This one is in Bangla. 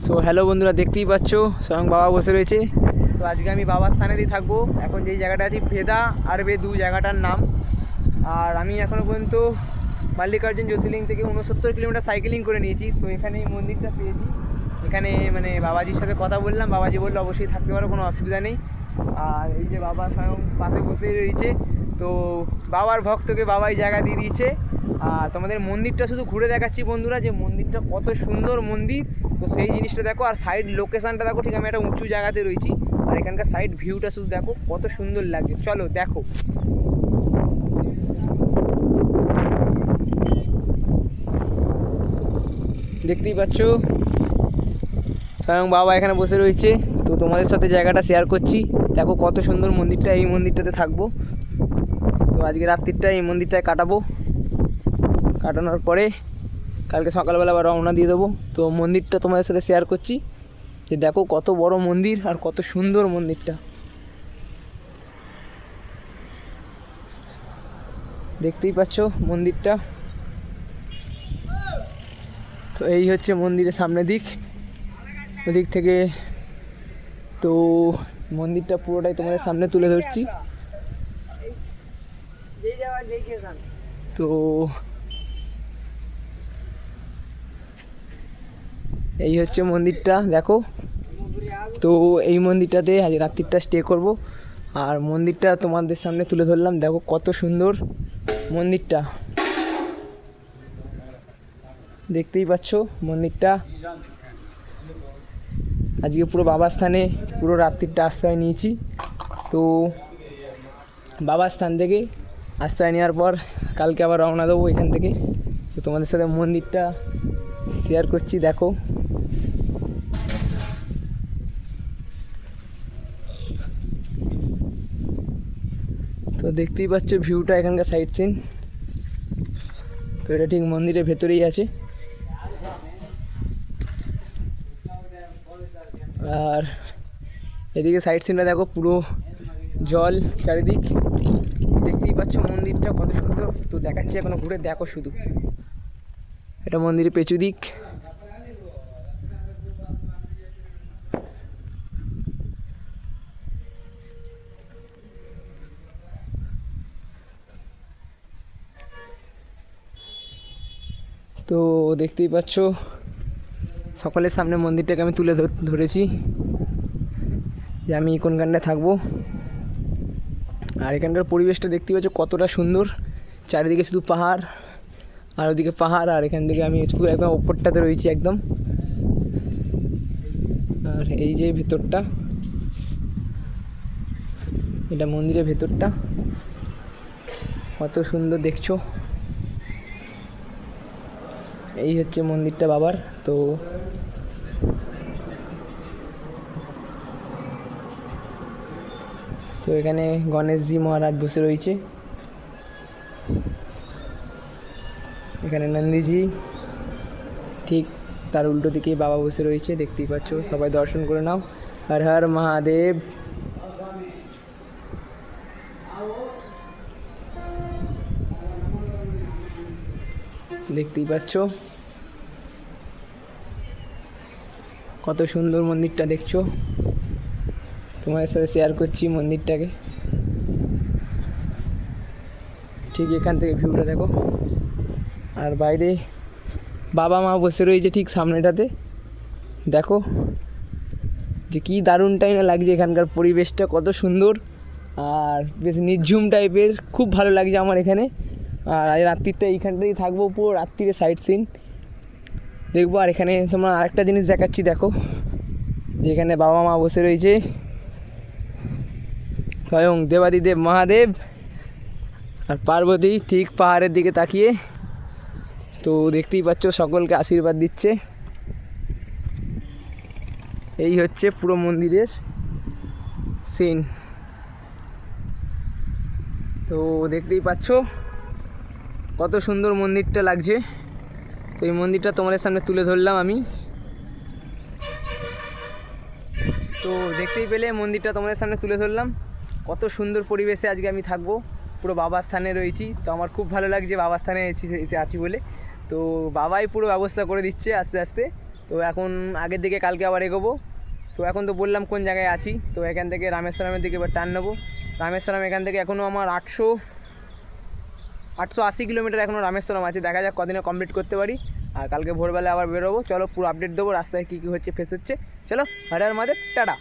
সো হ্যালো বন্ধুরা, দেখতেই পাচ্ছ স্বয়ং বাবা বসে রয়েছে। তো আজকে আমি বাবার স্থানেতেই থাকবো। এখন যেই জায়গাটা আছি ভেদা আর বেদু জায়গাটার নাম। আর আমি এখনও পর্যন্ত মাল্লিকার্জুন জ্যোতির্লিঙ্গ থেকে 69 কিলোমিটার সাইকেলিং করে নিয়েছি। তো এখানে এই মন্দিরটা পেয়েছি। এখানে মানে বাবাজির সাথে কথা বললাম, বাবাজি বললো অবশ্যই থাকতে পারো, কোনো অসুবিধা নেই। আর এই যে বাবা স্বয়ং পাশে বসেই রয়েছে। তো বাবার ভক্তকে বাবাই জায়গা দিয়ে দিয়েছে। আর তোমাদের মন্দিরটা শুধু ঘুরে দেখাচ্ছি বন্ধুরা, যে মন্দিরটা কত সুন্দর মন্দির। তো সেই জিনিসটা দেখো, আর সাইড লোকেশানটা দেখো। ঠিক আমি একটা উঁচু জায়গাতে রয়েছি, আর এখানকার সাইড ভিউটা শুধু দেখো কত সুন্দর লাগছে। চলো দেখো। দেখতেই পাচ্ছ স্বয়ং বাবা এখানে বসে রয়েছে। তো তোমাদের সাথে জায়গাটা শেয়ার করছি। দেখো কত সুন্দর মন্দিরটা। এই মন্দিরটাতে থাকবো। তো আজকে রাত্রিটা এই মন্দিরটায় কাটানোর পরে কালকে সকালবেলা আবার রওনা দিয়ে দেবো। তো মন্দিরটা তোমাদের সাথে শেয়ার করছি, যে দেখো কত বড় মন্দির আর কত সুন্দর মন্দিরটা। দেখতেই পাচ্ছ মন্দিরটা। তো এই হচ্ছে মন্দিরের সামনের দিক, ওদিক থেকে। তো মন্দিরটা পুরোটাই তোমাদের সামনে তুলে ধরছি। তো এই হচ্ছে মন্দিরটা দেখো। তো এই মন্দিরটাতে আজ রাত্রিটা স্টে করব। আর মন্দিরটা তোমাদের সামনে তুলে ধরলাম। দেখো কত সুন্দর মন্দিরটা। দেখতেই পাচ্ছ মন্দিরটা। আজকে পুরো বাবার স্থানে পুরো রাত্রিটা আশ্রয় নিয়েছি। তো বাবার স্থান থেকে আশ্রয় নেওয়ার পর কালকে আবার রওনা দেবো এখান থেকে। তো তোমাদের সাথে মন্দিরটা শেয়ার করছি। দেখো তো দেখতেই পাচ্ছ ভিউটা, এখানকার সাইড সিন। তো এটা ঠিক মন্দিরের ভেতরেই আছে। আর এদিকে সাইড সিনটা দেখো, পুরো জল চারিদিক। দেখতেই পাচ্ছ মন্দিরটা কত সুন্দর। তো দেখাচ্ছি এখনো ঘুরে, দেখো শুধু। এটা মন্দিরের পেছু দিক। তো দেখতেই পাচ্ছ সকলের সামনে মন্দিরটাকে আমি তুলে ধরেছি, যে আমি কোনখানটায় থাকবো। আর এখানকার পরিবেশটা দেখতেই পাচ্ছ কতটা সুন্দর। চারিদিকে শুধু পাহাড় আর ওদিকে পাহাড়। আর এখান থেকে আমি পুরো একদম ওপরটাতে রয়েছি একদম। আর এই যে ভেতরটা, এটা মন্দিরের ভেতরটা কত সুন্দর দেখছো। এই হচ্ছে মন্দিরটা বাবার। তো এখানে গণেশজি মহারাজ বসে রয়েছে। এখানে নন্দীজি, ঠিক তার উল্টো দিকেই বাবা বসে রয়েছে। দেখতেই পাচ্ছ, সবাই দর্শন করে নাও। হর হর মহাদেব। দেখতেই পাচ্ছ কত সুন্দর মন্দিরটা দেখছো। তোমাদের সাথে শেয়ার করছি মন্দিরটাকে। ঠিক এখান থেকে ভিউটা দেখো। আর বাইরে বাবা মা বসে রয়েছে ঠিক সামনেটাতে। দেখো যে কী দারুণটাই না লাগছে। এখানকার পরিবেশটা কত সুন্দর আর বেশ নির্ঝুম টাইপের, খুব ভালো লাগছে আমার এখানে। আর আজ রাত্রিটা এইখানটাতেই থাকবো, পুরো রাত্রিরে সাইড সিন দেখবো। আর এখানে তোমরা আরেকটা জিনিস দেখাচ্ছি, দেখো যেখানে বাবা মা বসে রয়েছে, স্বয়ং দেবাদিদেব মহাদেব আর পার্বতী ঠিক পাহাড়ের দিকে তাকিয়ে। তো দেখতেই পাচ্ছ সকলকে আশীর্বাদ দিচ্ছে। এই হচ্ছে পুরো মন্দিরের সিন। তো দেখতেই পাচ্ছ কত সুন্দর মন্দিরটা লাগছে। তো এই মন্দিরটা তোমাদের সামনে তুলে ধরলাম আমি। তো দেখতেই পেলে মন্দিরটা তোমাদের সামনে তুলে ধরলাম। কত সুন্দর পরিবেশে আজকে আমি থাকবো, পুরো বাবার স্থানে রয়েছি। তো আমার খুব ভালো লাগছে বাবার স্থানে এসে আছি বলে। তো বাবাই পুরো ব্যবস্থা করে দিচ্ছে আস্তে আস্তে। তো এখন আগের দিকে কালকে আবার এগোবো। তো এখন তো বললাম কোন জায়গায় আছি। তো এখান থেকে রামেশ্বরমের দিকে এবার টার্ন নেবো। রামেশ্বরম এখান থেকে এখনও আমার 880 কিলোমিটার এখনও রামেশ্বরম আছে। দেখা যাক কদিনে কমপ্লিট করতে পারি। আর কালকে ভোরবেলা আবার বেরোবো। চলো পুরো আপডেট দেবো রাস্তায় কী কী হচ্ছে ফেস হচ্ছে। চলো হর হর মহাদেব, টাটা।